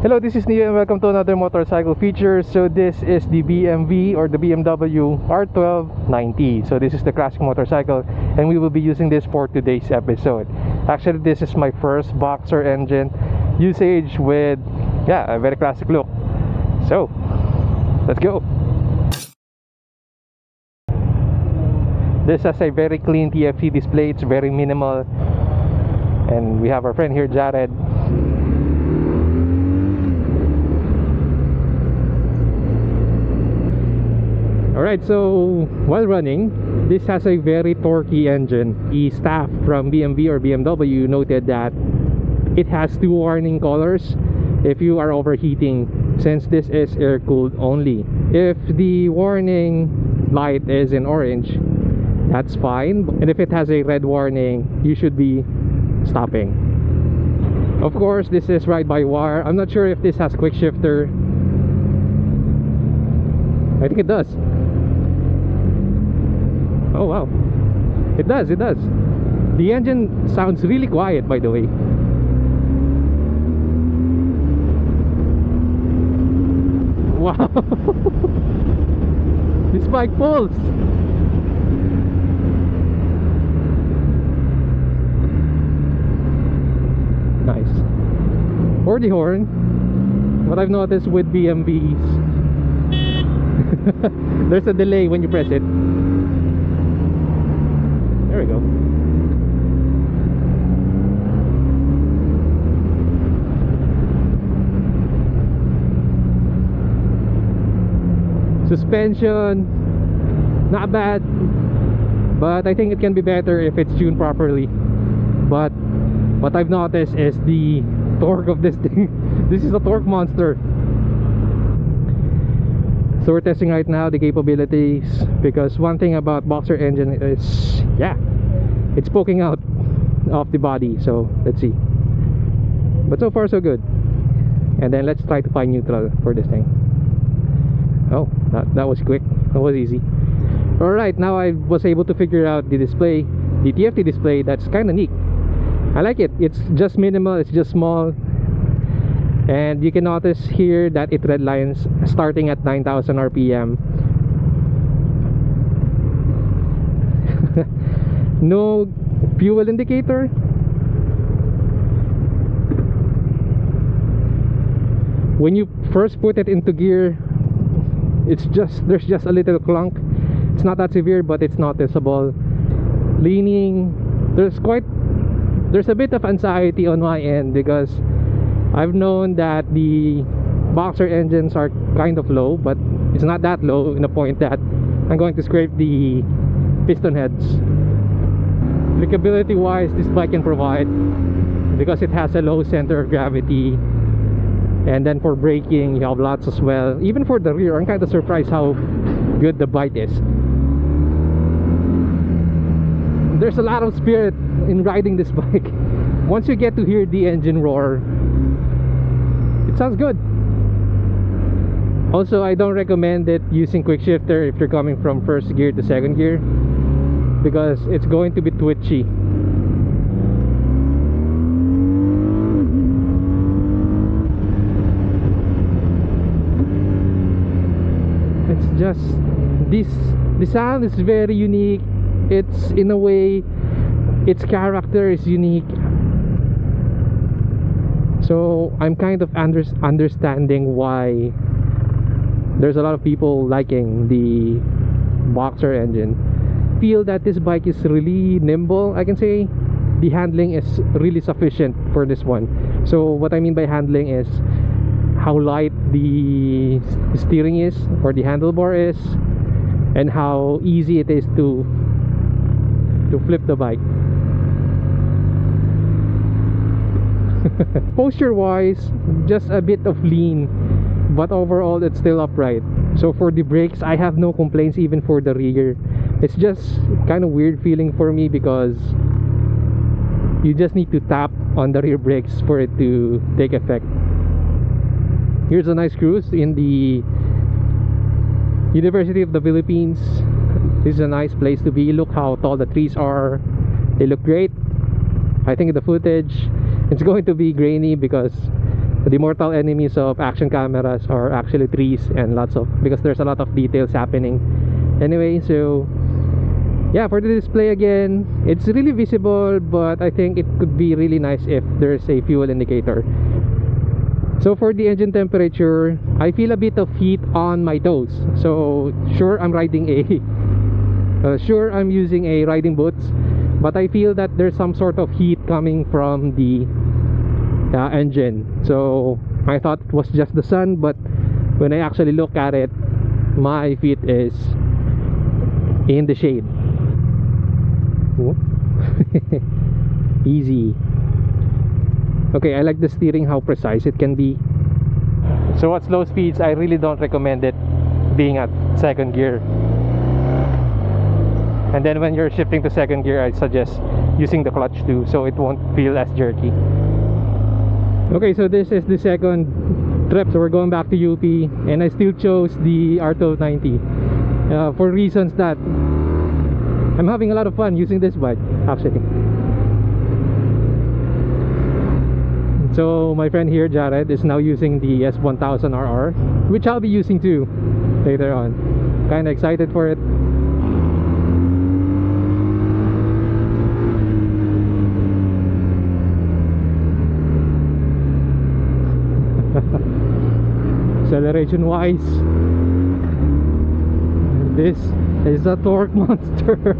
Hello, this is Neo and welcome to another motorcycle feature. So this is the BMW or the BMW R1290. So this is the classic motorcycle and we will be using this for today's episode. Actually, this is my first Boxer engine usage with a very classic look. So let's go. This has a very clean TFT display. It's very minimal, and we have our friend here, Jared. Alright, so while running, this has a very torquey engine. The staff from BMW or BMW noted that it has two warning colors if you are overheating, since this is air-cooled only. If the warning light is in orange, that's fine, and if it has a red warning, you should be stopping. Of course, this is ride-by-wire. I'm not sure if this has quick shifter. I think it does. Oh wow, it does. The engine sounds really quiet, by the way. Wow. This bike pulls. Nice. Or the horn. What I've noticed with BMWs, there's a delay when you press it. There we go. Suspension, not bad, but I think it can be better if it's tuned properly. But what I've noticed is the torque of this thing. This is a torque monster. So we're testing right now the capabilities, because one thing about Boxer engine is, it's poking out of the body. So let's see. But so far so good. And then let's try to find neutral for this thing. Oh, that was quick. That was easy. Alright, now I was able to figure out the display, the TFT display. That's kind of neat. I like it. It's just minimal, it's just small. And you can notice here that it redlines starting at 9,000 RPM. No fuel indicator. When you first put it into gear, there's just a little clunk. It's not that severe, but it's noticeable. Leaning, there's a bit of anxiety on my end, because I've known that the Boxer engines are kind of low, but it's not that low in a point that I'm going to scrape the piston heads. Applicability wise, this bike can provide, because it has a low center of gravity, and then for braking you have lots as well. Even for the rear, I'm kind of surprised how good the bite is. There's a lot of spirit in riding this bike. Once you get to hear the engine roar, it sounds good. Also, I don't recommend it using quick shifter if you're coming from first gear to second gear, because it's going to be twitchy. It's just the sound is very unique. It's, in a way, its character is unique. So I'm kind of understanding why there's a lot of people liking the Boxer engine. Feel that this bike is really nimble. I can say the handling is really sufficient for this one. So what I mean by handling is how light the steering is, or the handlebar is, and how easy it is to flip the bike. Posture wise, just a bit of lean, but overall it's still upright. So for the brakes, I have no complaints. Even for the rear, it's just kind of weird feeling for me, because you just need to tap on the rear brakes for it to take effect. Here's a nice cruise in the University of the Philippines. This is a nice place to be. Look how tall the trees are. They look great. I think the footage, it's going to be grainy because the mortal enemies of action cameras are actually trees and lots of, because there's a lot of details happening. Anyway, so yeah, for the display again, it's really visible, but I think it could be really nice if there's a fuel indicator. So for the engine temperature, I feel a bit of heat on my toes. So sure, I'm riding a sure, I'm using a riding boots, but I feel that there's some sort of heat coming from the engine. So I thought it was just the sun, but when I actually look at it, my feet is in the shade. Easy. Okay, I like the steering, how precise it can be. So at slow speeds, I really don't recommend it being at second gear. And then when you're shifting to second gear, I suggest using the clutch too, so it won't feel as jerky. Okay, so this is the second trip, so we're going back to UP, and I still chose the R1290 for reasons that I'm having a lot of fun using this bike, actually. So my friend here, Jared, is now using the S1000RR, which I'll be using too later on. Kinda excited for it. Acceleration wise, this is a torque monster.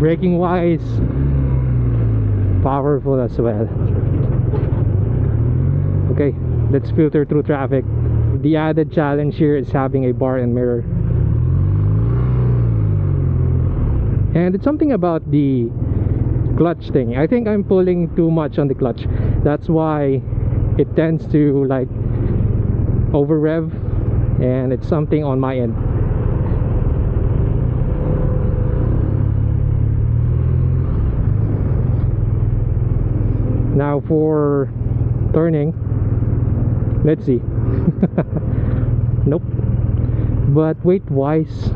Braking wise, powerful as well. Okay, let's filter through traffic. The added challenge here is having a bar and mirror, and it's something about the clutch thing. I think I'm pulling too much on the clutch. That's why it tends to like over rev, and it's something on my end. Now for turning, let's see. Nope. But weight wise,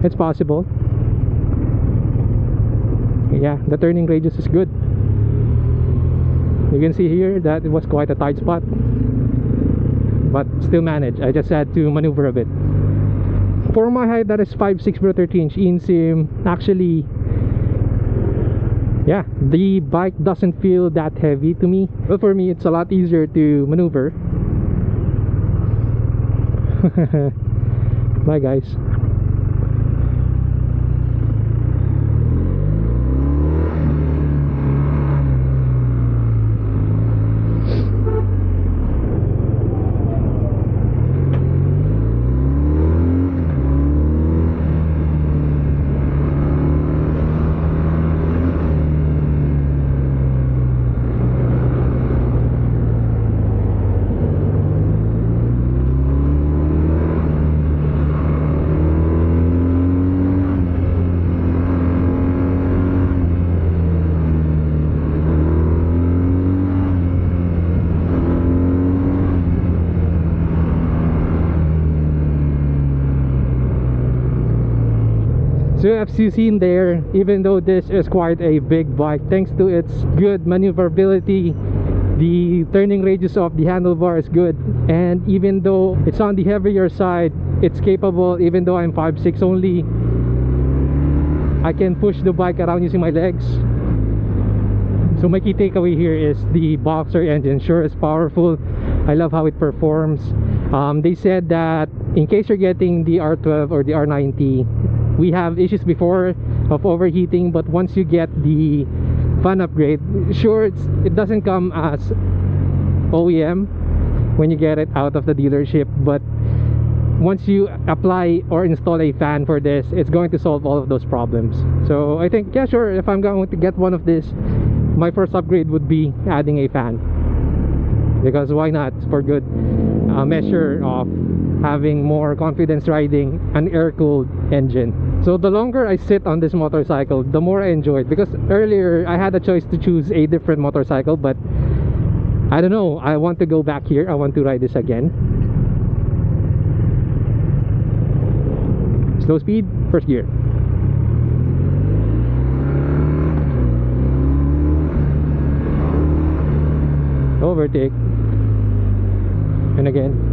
it's possible. Yeah, the turning radius is good. You can see here that it was quite a tight spot, but still managed. I just had to maneuver a bit. For my height, that is 5'6", below 30-inch inseam. Actually, yeah, the bike doesn't feel that heavy to me. But for me, it's a lot easier to maneuver. Bye guys. So as you've seen there, even though this is quite a big bike, thanks to its good maneuverability, the turning radius of the handlebar is good. And even though it's on the heavier side, it's capable. Even though I'm 5'6" only, I can push the bike around using my legs. So my key takeaway here is the Boxer engine sure is powerful. I love how it performs. They said that in case you're getting the R12 or the R90, we have issues before of overheating, but once you get the fan upgrade, sure, it doesn't come as OEM when you get it out of the dealership, but once you apply or install a fan for this, it's going to solve all of those problems. So I think, yeah, sure, if I'm going to get one of this, my first upgrade would be adding a fan, because why not, for good measure of having more confidence riding an air-cooled engine. So the longer I sit on this motorcycle, the more I enjoy it. Because earlier I had a choice to choose a different motorcycle, but I don't know, I want to go back here. I want to ride this again. Slow speed, first gear. Overtake. And again.